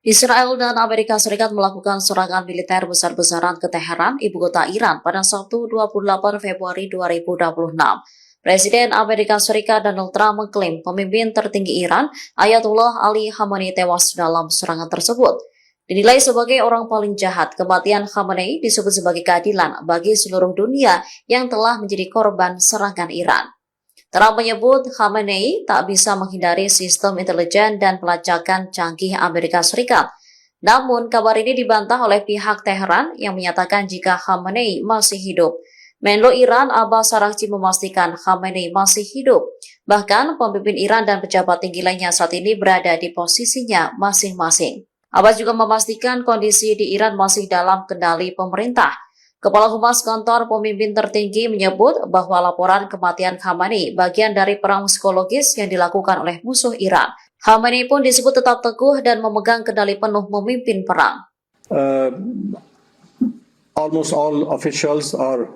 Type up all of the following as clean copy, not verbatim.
Israel dan Amerika Serikat melakukan serangan militer besar-besaran ke Teheran, ibu kota Iran, pada Sabtu 28 Februari 2026. Presiden Amerika Serikat Donald Trump mengklaim pemimpin tertinggi Iran, Ayatollah Ali Khamenei, tewas dalam serangan tersebut. Dinilai sebagai orang paling jahat, kematian Khamenei disebut sebagai keadilan bagi seluruh dunia yang telah menjadi korban serangan Iran. Trump menyebut Khamenei tak bisa menghindari sistem intelijen dan pelacakan canggih Amerika Serikat. Namun, kabar ini dibantah oleh pihak Teheran yang menyatakan jika Khamenei masih hidup. Menlo Iran Abbas Araghchi memastikan Khamenei masih hidup. Bahkan, pemimpin Iran dan pejabat tinggi lainnya saat ini berada di posisinya masing-masing. Abbas juga memastikan kondisi di Iran masih dalam kendali pemerintah. Kepala Humas Kantor Pemimpin Tertinggi menyebut bahwa laporan kematian Khamenei bagian dari perang psikologis yang dilakukan oleh musuh Iran. Khamenei pun disebut tetap teguh dan memegang kendali penuh memimpin perang. Almost all officials are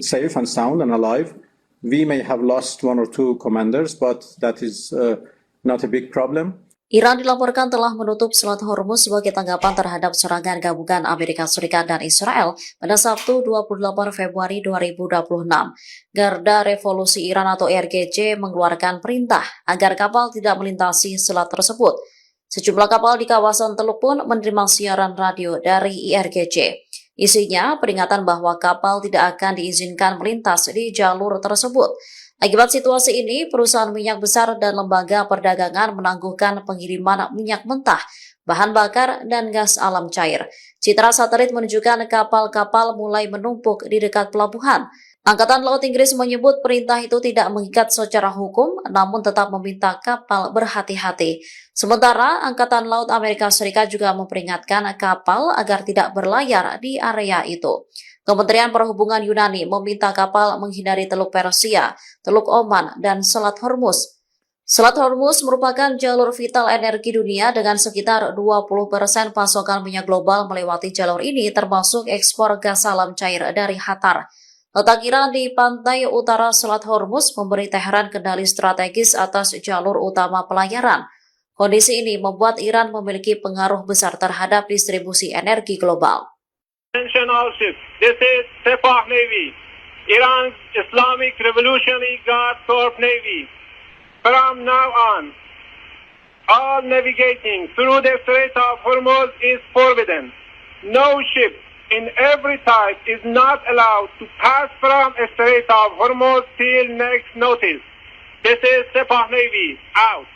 safe and sound and alive. We may have lost one or two commanders, but that is not a big problem. Iran dilaporkan telah menutup Selat Hormuz sebagai tanggapan terhadap serangan gabungan Amerika Serikat dan Israel pada Sabtu 28 Februari 2026. Garda Revolusi Iran atau IRGC mengeluarkan perintah agar kapal tidak melintasi selat tersebut. Sejumlah kapal di kawasan Teluk pun menerima siaran radio dari IRGC. Isinya peringatan bahwa kapal tidak akan diizinkan melintas di jalur tersebut. Akibat situasi ini, perusahaan minyak besar dan lembaga perdagangan menangguhkan pengiriman minyak mentah, bahan bakar, dan gas alam cair. Citra satelit menunjukkan kapal-kapal mulai menumpuk di dekat pelabuhan. Angkatan Laut Inggris menyebut perintah itu tidak mengikat secara hukum, namun tetap meminta kapal berhati-hati. Sementara, Angkatan Laut Amerika Serikat juga memperingatkan kapal agar tidak berlayar di area itu. Kementerian Perhubungan Yunani meminta kapal menghindari Teluk Persia, Teluk Oman, dan Selat Hormuz. Selat Hormuz merupakan jalur vital energi dunia dengan sekitar 20% pasokan minyak global melewati jalur ini termasuk ekspor gas alam cair dari Qatar. Letak Iran di pantai utara Selat Hormuz memberi Teheran kendali strategis atas jalur utama pelayaran. Kondisi ini membuat Iran memiliki pengaruh besar terhadap distribusi energi global. Attention all ships. This is Sepah Navy, Iran's Islamic Revolutionary Guard Corps Navy. From now on, all navigating through the Strait of Hormuz is forbidden. No ship in every type is not allowed to pass from the Strait of Hormuz till next notice. This is Sepah Navy, out.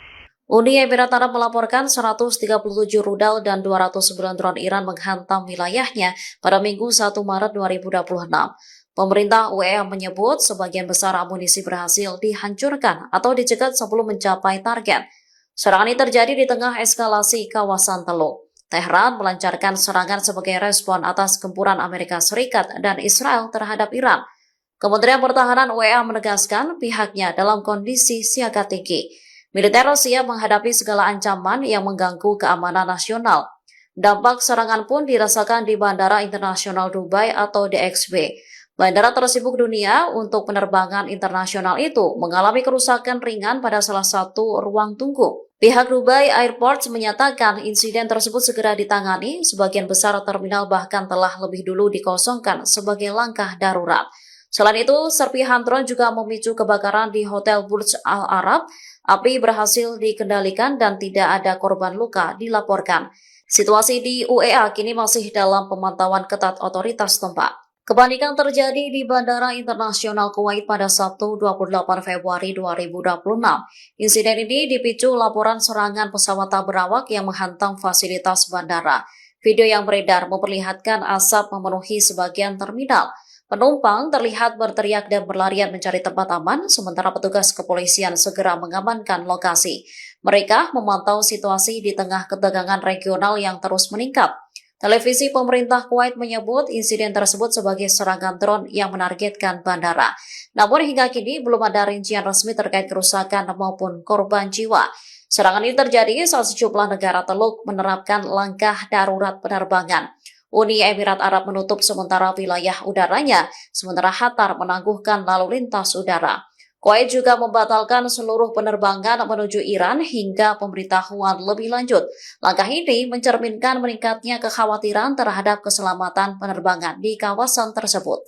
Uni Emirat Arab melaporkan 137 rudal dan 209 drone Iran menghantam wilayahnya pada Minggu 1 Maret 2026. Pemerintah UEA menyebut sebagian besar amunisi berhasil dihancurkan atau dicegat sebelum mencapai target. Serangan ini terjadi di tengah eskalasi kawasan Teluk. Tehran melancarkan serangan sebagai respon atas gempuran Amerika Serikat dan Israel terhadap Iran. Kementerian Pertahanan UEA menegaskan pihaknya dalam kondisi siaga tinggi. Militer siap menghadapi segala ancaman yang mengganggu keamanan nasional. Dampak serangan pun dirasakan di Bandara Internasional Dubai atau DXB. Bandara tersibuk dunia untuk penerbangan internasional itu mengalami kerusakan ringan pada salah satu ruang tunggu. Pihak Dubai Airport menyatakan insiden tersebut segera ditangani, sebagian besar terminal bahkan telah lebih dulu dikosongkan sebagai langkah darurat. Selain itu, serpihan drone juga memicu kebakaran di Hotel Burj Al Arab. Api berhasil dikendalikan dan tidak ada korban luka dilaporkan. Situasi di UEA kini masih dalam pemantauan ketat otoritas tempat. Kepanikan terjadi di Bandara Internasional Kuwait pada Sabtu 28 Februari 2026. Insiden ini dipicu laporan serangan pesawat tak berawak yang menghantam fasilitas bandara. Video yang beredar memperlihatkan asap memenuhi sebagian terminal. Penumpang terlihat berteriak dan berlarian mencari tempat aman, sementara petugas kepolisian segera mengamankan lokasi. Mereka memantau situasi di tengah ketegangan regional yang terus meningkat. Televisi pemerintah Kuwait menyebut insiden tersebut sebagai serangan drone yang menargetkan bandara. Namun hingga kini belum ada rincian resmi terkait kerusakan maupun korban jiwa. Serangan ini terjadi saat sejumlah negara Teluk menerapkan langkah darurat penerbangan. Uni Emirat Arab menutup sementara wilayah udaranya, sementara Qatar menangguhkan lalu lintas udara. Kuwait juga membatalkan seluruh penerbangan menuju Iran hingga pemberitahuan lebih lanjut. Langkah ini mencerminkan meningkatnya kekhawatiran terhadap keselamatan penerbangan di kawasan tersebut.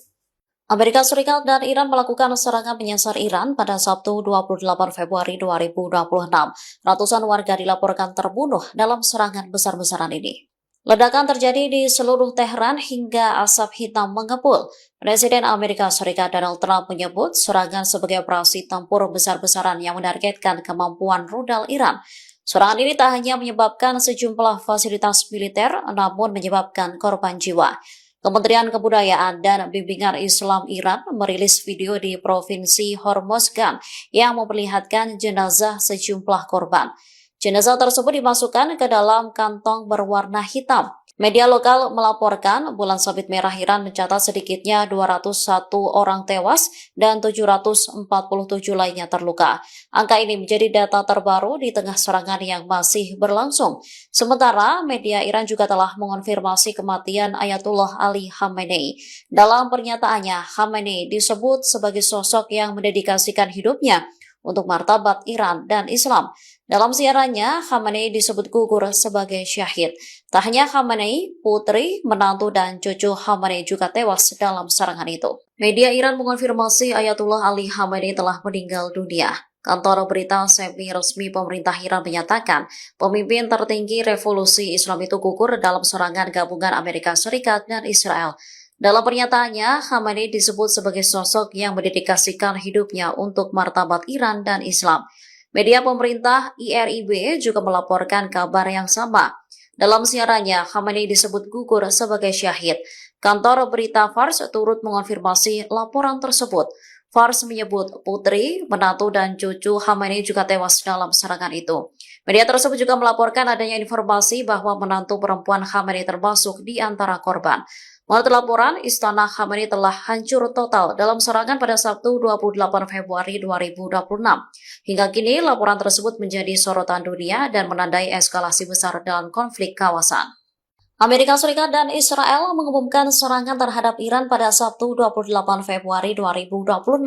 Amerika Serikat dan Iran melakukan serangan menyasar Iran pada Sabtu 28 Februari 2026. Ratusan warga dilaporkan terbunuh dalam serangan besar-besaran ini. Ledakan terjadi di seluruh Teheran hingga asap hitam mengepul. Presiden Amerika Serikat Donald Trump menyebut serangan sebagai operasi tempur besar-besaran yang menargetkan kemampuan rudal Iran. Serangan ini tak hanya menyebabkan sejumlah fasilitas militer, namun menyebabkan korban jiwa. Kementerian Kebudayaan dan Bimbingan Islam Iran merilis video di Provinsi Hormozgan yang memperlihatkan jenazah sejumlah korban. Jenazah tersebut dimasukkan ke dalam kantong berwarna hitam. Media lokal melaporkan bulan sabit merah Iran mencatat sedikitnya 201 orang tewas dan 747 lainnya terluka. Angka ini menjadi data terbaru di tengah serangan yang masih berlangsung. Sementara media Iran juga telah mengonfirmasi kematian Ayatullah Ali Khamenei. Dalam pernyataannya, Khamenei disebut sebagai sosok yang mendedikasikan hidupnya untuk martabat Iran dan Islam. Dalam siarannya, Khamenei disebut gugur sebagai syahid. Tak hanya Khamenei, putri, menantu, dan cucu Khamenei juga tewas dalam serangan itu. Media Iran mengonfirmasi Ayatullah Ali Khamenei telah meninggal dunia. Kantor berita semi-resmi pemerintah Iran menyatakan pemimpin tertinggi revolusi Islam itu gugur dalam serangan gabungan Amerika Serikat dan Israel. Dalam pernyataannya, Khamenei disebut sebagai sosok yang mendedikasikan hidupnya untuk martabat Iran dan Islam. Media pemerintah IRIB juga melaporkan kabar yang sama. Dalam siarannya, Khamenei disebut gugur sebagai syahid. Kantor berita Fars turut mengonfirmasi laporan tersebut. Fars menyebut putri, menantu, dan cucu Khamenei juga tewas dalam serangan itu. Media tersebut juga melaporkan adanya informasi bahwa menantu perempuan Khamenei termasuk di antara korban. Menurut laporan, Istana Khamenei telah hancur total dalam serangan pada Sabtu 28 Februari 2026. Hingga kini, laporan tersebut menjadi sorotan dunia dan menandai eskalasi besar dalam konflik kawasan. Amerika Serikat dan Israel mengumumkan serangan terhadap Iran pada Sabtu 28 Februari 2026.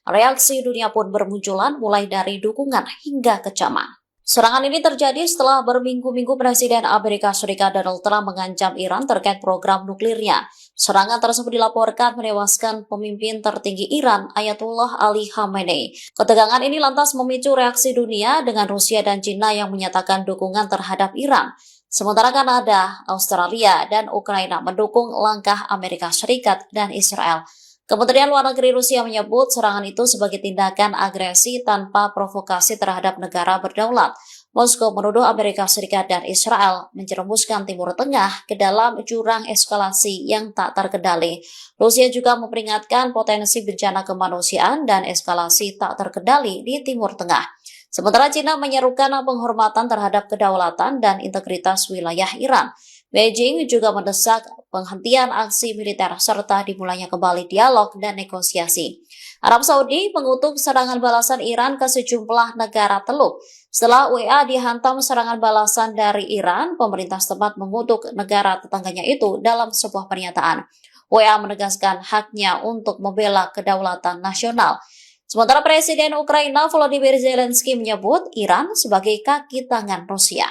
Reaksi dunia pun bermunculan mulai dari dukungan hingga kecaman. Serangan ini terjadi setelah berminggu-minggu Presiden Amerika Serikat Donald Trump mengancam Iran terkait program nuklirnya. Serangan tersebut dilaporkan menewaskan pemimpin tertinggi Iran, Ayatullah Ali Khamenei. Ketegangan ini lantas memicu reaksi dunia dengan Rusia dan China yang menyatakan dukungan terhadap Iran. Sementara Kanada, Australia, dan Ukraina mendukung langkah Amerika Serikat dan Israel. Kementerian Luar Negeri Rusia menyebut serangan itu sebagai tindakan agresi tanpa provokasi terhadap negara berdaulat. Moskow menuduh Amerika Serikat dan Israel menjerumuskan Timur Tengah ke dalam jurang eskalasi yang tak terkendali. Rusia juga memperingatkan potensi bencana kemanusiaan dan eskalasi tak terkendali di Timur Tengah. Sementara China menyerukan penghormatan terhadap kedaulatan dan integritas wilayah Iran. Beijing juga mendesak penghentian aksi militer serta dimulainya kembali dialog dan negosiasi. Arab Saudi mengutuk serangan balasan Iran ke sejumlah negara Teluk. Setelah UEA dihantam serangan balasan dari Iran, pemerintah setempat mengutuk negara tetangganya itu dalam sebuah pernyataan. UEA menegaskan haknya untuk membela kedaulatan nasional. Sementara Presiden Ukraina Volodymyr Zelensky menyebut Iran sebagai kaki tangan Rusia.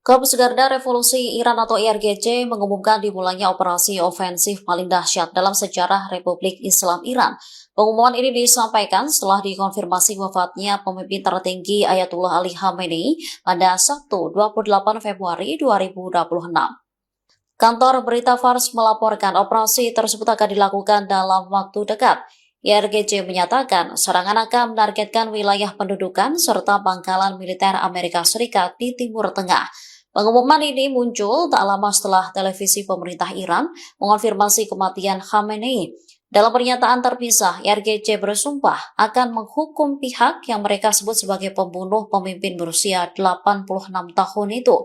Korps Garda Revolusi Iran atau IRGC mengumumkan dimulainya operasi ofensif paling dahsyat dalam sejarah Republik Islam Iran. Pengumuman ini disampaikan setelah dikonfirmasi wafatnya pemimpin tertinggi Ayatullah Ali Khamenei pada Sabtu 28 Februari 2026. Kantor berita Fars melaporkan operasi tersebut akan dilakukan dalam waktu dekat. IRGC menyatakan serangan akan menargetkan wilayah pendudukan serta pangkalan militer Amerika Serikat di Timur Tengah. Pengumuman ini muncul tak lama setelah televisi pemerintah Iran mengonfirmasi kematian Khamenei. Dalam pernyataan terpisah, IRGC bersumpah akan menghukum pihak yang mereka sebut sebagai pembunuh pemimpin berusia 86 tahun itu.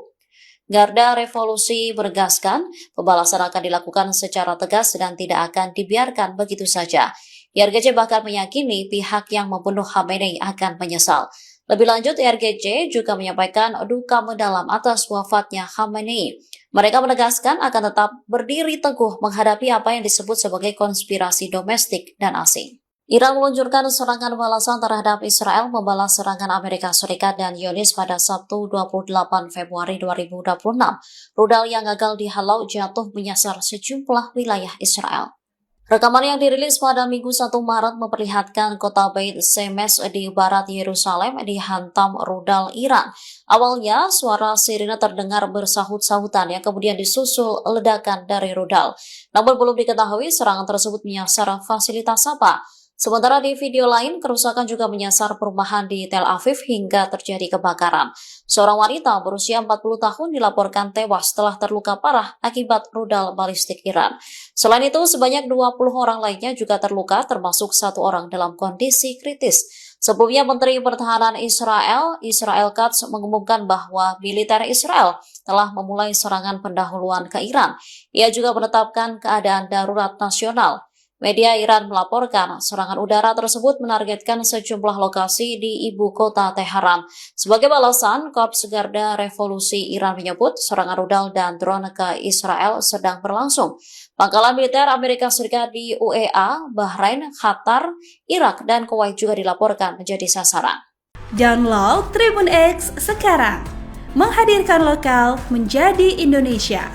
Garda Revolusi menegaskan pembalasan akan dilakukan secara tegas dan tidak akan dibiarkan begitu saja. IRGC bahkan meyakini pihak yang membunuh Khamenei akan menyesal. Lebih lanjut, IRGC juga menyampaikan duka mendalam atas wafatnya Khamenei. Mereka menegaskan akan tetap berdiri teguh menghadapi apa yang disebut sebagai konspirasi domestik dan asing. Iran meluncurkan serangan balasan terhadap Israel membalas serangan Amerika Serikat dan Zionis pada Sabtu 28 Februari 2026. Rudal yang gagal dihalau jatuh menyasar sejumlah wilayah Israel. Rekaman yang dirilis pada Minggu 1 Maret memperlihatkan kota Beit Shemesh di barat Yerusalem dihantam rudal Iran. Awalnya, suara sirine terdengar bersahut-sahutan yang kemudian disusul ledakan dari rudal. Namun belum diketahui serangan tersebut menyasar fasilitas apa. Sementara di video lain, kerusakan juga menyasar perumahan di Tel Aviv hingga terjadi kebakaran. Seorang wanita berusia 40 tahun dilaporkan tewas setelah terluka parah akibat rudal balistik Iran. Selain itu, sebanyak 20 orang lainnya juga terluka, termasuk 1 orang dalam kondisi kritis. Sebelumnya, Menteri Pertahanan Israel Katz mengumumkan bahwa militer Israel telah memulai serangan pendahuluan ke Iran. Ia juga menetapkan keadaan darurat nasional. Media Iran melaporkan serangan udara tersebut menargetkan sejumlah lokasi di ibu kota Teheran. Sebagai balasan, Korps Garda Revolusi Iran menyebut serangan rudal dan drone ke Israel sedang berlangsung. Pangkalan militer Amerika Serikat di UEA, Bahrain, Qatar, Irak, dan Kuwait juga dilaporkan menjadi sasaran. Download Tribun X sekarang, menghadirkan lokal menjadi Indonesia.